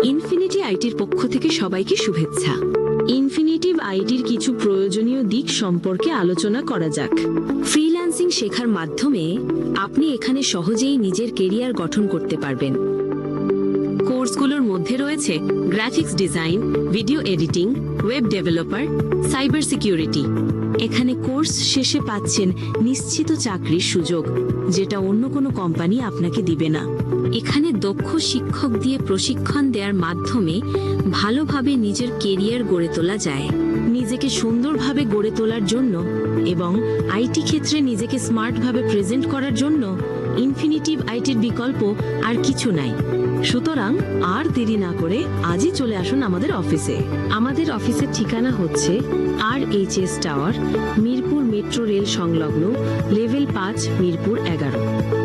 Infinity আইটির পক্ষ থেকে সবাইকে শুভেচ্ছা। ইনফিনিটিভ আইটির কিছু প্রয়োজনীয় দিক সম্পর্কে আলোচনা করা যাক। ফ্রিল্যান্সিং শেখার মাধ্যমে আপনি এখানে সহজেই নিজের কেরিয়ার গঠন করতে পারবেন। কোর্সগুলোর মধ্যে রয়েছে graphics design, video editing, web developer, cyber security. এখানে কোর্স শেষে পাচ্ছেন নিশ্চিত চাকরির সুযোগ, যেটা অন্য কোনো কোম্পানি আপনাকে দিবে না। এখানে দক্ষ শিক্ষক দিয়ে প্রশিক্ষণ দেওয়ার মাধ্যমে ভালোভাবে নিজের কেরিয়ার গড়ে তোলা যায়। নিজেকে সুন্দরভাবে গড়ে তোলার জন্য এবং আইটি ক্ষেত্রে নিজেকে স্মার্টভাবে প্রেজেন্ট করার জন্য ইনফিনিটিভ আইটির বিকল্প আর কিছু নাই। সুতরাং আর দেরি না করে আজই চলে আসুন আমাদের অফিসে। আমাদের অফিসের ঠিকানা হচ্ছে RHS tower, Mirpur metro rail সংলগ্ন, লেভেল 5, মিরপুর 11।